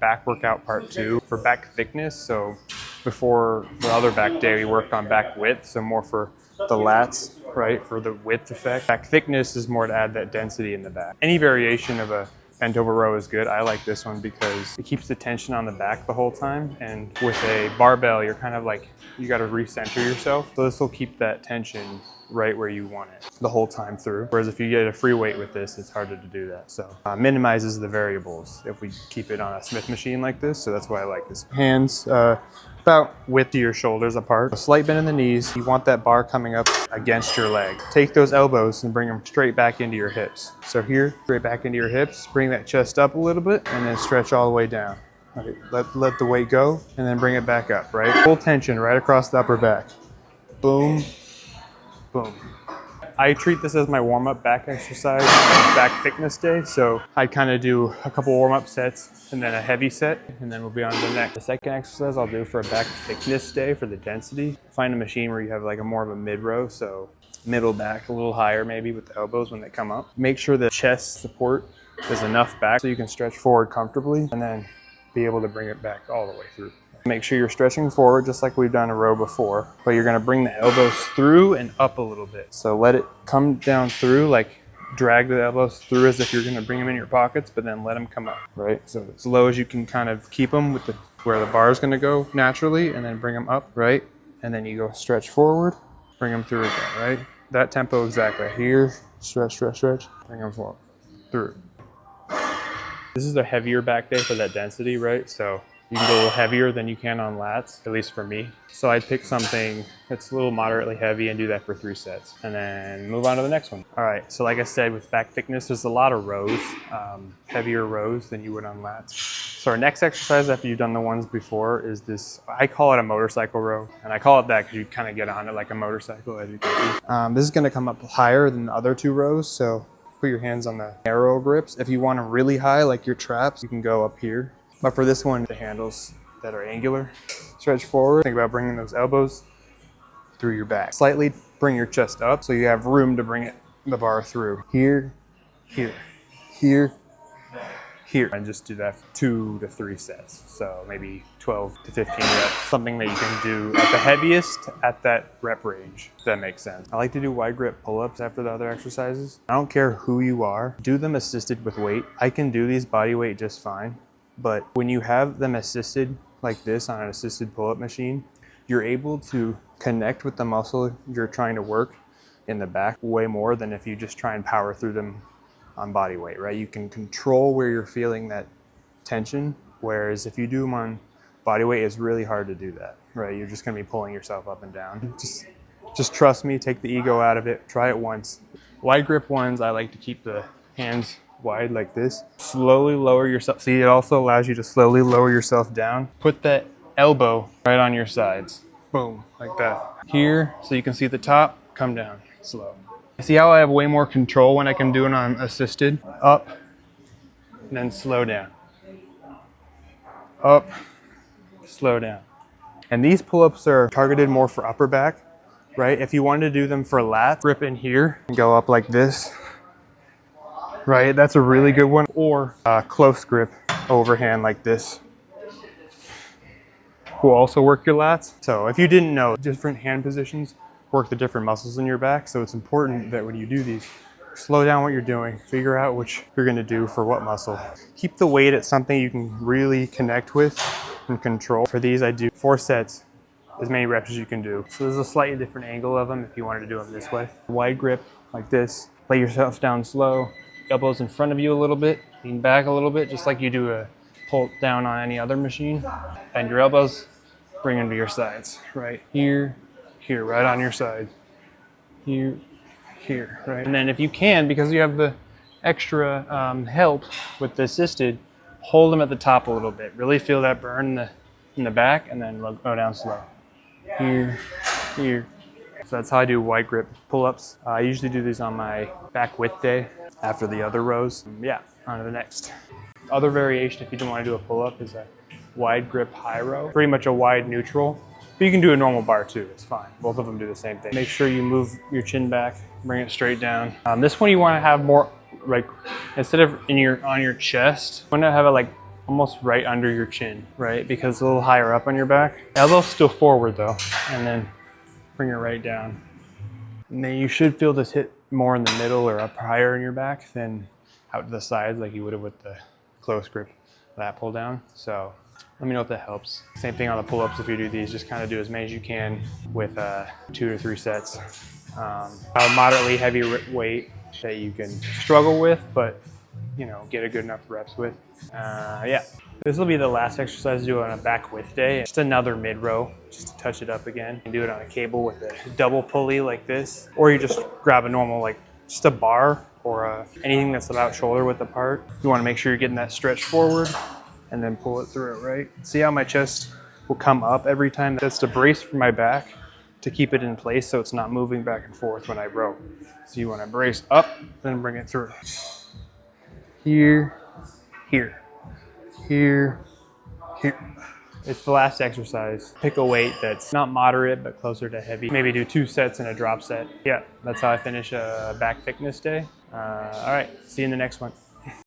Back workout part 2 for back thickness. So before the other back day, we worked on back width, so more for the lats, right, for the width effect. Back thickness is more to add that density in the back. Any variation of a bent over row is good. I like this one because it keeps the tension on the back the whole time. And with a barbell, you're kind of like, you got to recenter yourself. So this will keep that tension right where you want it the whole time through. Whereas if you get a free weight with this, it's harder to do that. So minimizes the variables if we keep it on a Smith machine like this. So that's why I like this. Hands about width to your shoulders apart. A slight bend in the knees. You want that bar coming up against your leg. Take those elbows and bring them straight back into your hips. So here, straight back into your hips. Bring that chest up a little bit and then stretch all the way down. Right. Let the weight go and then bring it back up, right? Full tension right across the upper back. Boom, boom. I treat this as my warm-up back exercise, back thickness day. So I kind of do a couple warm-up sets and then a heavy set, and then we'll be on to the next. The second exercise I'll do for a back thickness day for the density. Find a machine where you have like a more of a mid-row, so middle back a little higher maybe with the elbows when they come up. Make sure the chest support is enough back so you can stretch forward comfortably and then be able to bring it back all the way through. Make sure you're stretching forward just like we've done a row before, but you're gonna bring the elbows through and up a little bit. So let it come down through, like drag the elbows through as if you're gonna bring them in your pockets, but then let them come up, right? So as low as you can kind of keep them with where the bar is gonna go naturally, and then bring them up, right? And then you go stretch forward, bring them through again, right? That tempo exactly. Here, stretch, stretch, stretch, bring them forward, through. This is a heavier back day for that density, right? So you can go a little heavier than you can on lats, at least for me. So I'd pick something that's a little moderately heavy and do that for 3 sets and then move on to the next one. All right, so like I said, with back thickness, there's a lot of rows, heavier rows than you would on lats. So our next exercise after you've done the ones before is this, I call it a motorcycle row. And I call it that because you kind of get on it like a motorcycle, as you can see. This is gonna come up higher than the other 2 rows. So put your hands on the arrow grips. If you want them really high, like your traps, you can go up here. But for this one, the handles that are angular, stretch forward. Think about bringing those elbows through your back. Slightly bring your chest up so you have room to bring the bar through. Here, here, here, here. And just do that for 2 to 3 sets. So maybe 12 to 15 reps. Something that you can do at the heaviest at that rep range, if that makes sense. I like to do wide grip pull-ups after the other exercises. I don't care who you are, do them assisted with weight. I can do these body weight just fine. But when you have them assisted like this on an assisted pull-up machine, you're able to connect with the muscle you're trying to work in the back way more than if you just try and power through them on body weight, right? You can control where you're feeling that tension, whereas if you do them on body weight, it's really hard to do that, right? You're just gonna be pulling yourself up and down. Just trust me, take the ego out of it, try it once. Wide grip ones, I like to keep the hands wide like this. Slowly lower yourself. See, it also allows you to slowly lower yourself down. Put that elbow right on your sides. Boom, like that. Here, so you can see the top, come down, slow. See how I have way more control when I can do it on assisted? Up, and then slow down. Up, slow down. And these pull-ups are targeted more for upper back, right? If you wanted to do them for lats, grip in here and go up like this. Right, that's a really good one. Or close grip overhand like this will also work your lats. So if you didn't know, different hand positions work the different muscles in your back. So it's important that when you do these, slow down what you're doing, figure out which you're gonna do for what muscle. Keep the weight at something you can really connect with and control. For these, I do 4 sets, as many reps as you can do. So there's a slightly different angle of them if you wanted to do them this way. Wide grip like this, lay yourself down slow. Elbows in front of you a little bit, lean back a little bit, just like you do a pull down on any other machine. And your elbows, bring them to your sides, right? Here, here, right on your side. Here, here, right? And then if you can, because you have the extra help with the assisted, hold them at the top a little bit. Really feel that burn in the back, and then go down slow. Here, here. So that's how I do wide grip pull-ups. I usually do these on my back width day after the other rows. Yeah, on to the next. Other variation, if you don't want to do a pull-up, is a wide grip high row. Pretty much a wide neutral. But you can do a normal bar too, it's fine. Both of them do the same thing. Make sure you move your chin back, bring it straight down. This one you want to have more, like, instead of on your chest, you want to have it like almost right under your chin, right? Because it's a little higher up on your back. Elbow still forward though, and then bring it right down. And then you should feel this hit more in the middle or up higher in your back than out to the sides like you would have with the close grip lat pull down. So let me know if that helps. Same thing on the pull-ups. If you do these, just kind of do as many as you can with 2 to 3 sets. A moderately heavy weight that you can struggle with, but you know, get a good enough reps with. Yeah, this will be the last exercise to do on a back width day. Just another mid row, just to touch it up again. You can do it on a cable with a double pulley like this, or you just grab a normal, like just a bar or anything that's about shoulder width apart. You want to make sure you're getting that stretch forward and then pull it through it, right? See how my chest will come up every time? That's to brace for my back to keep it in place so it's not moving back and forth when I row. So you want to brace up, then bring it through. Here, here, here, here. It's the last exercise. Pick a weight that's not moderate, but closer to heavy. Maybe do 2 sets and a drop set. Yeah, that's how I finish a back thickness day. All right, see you in the next one.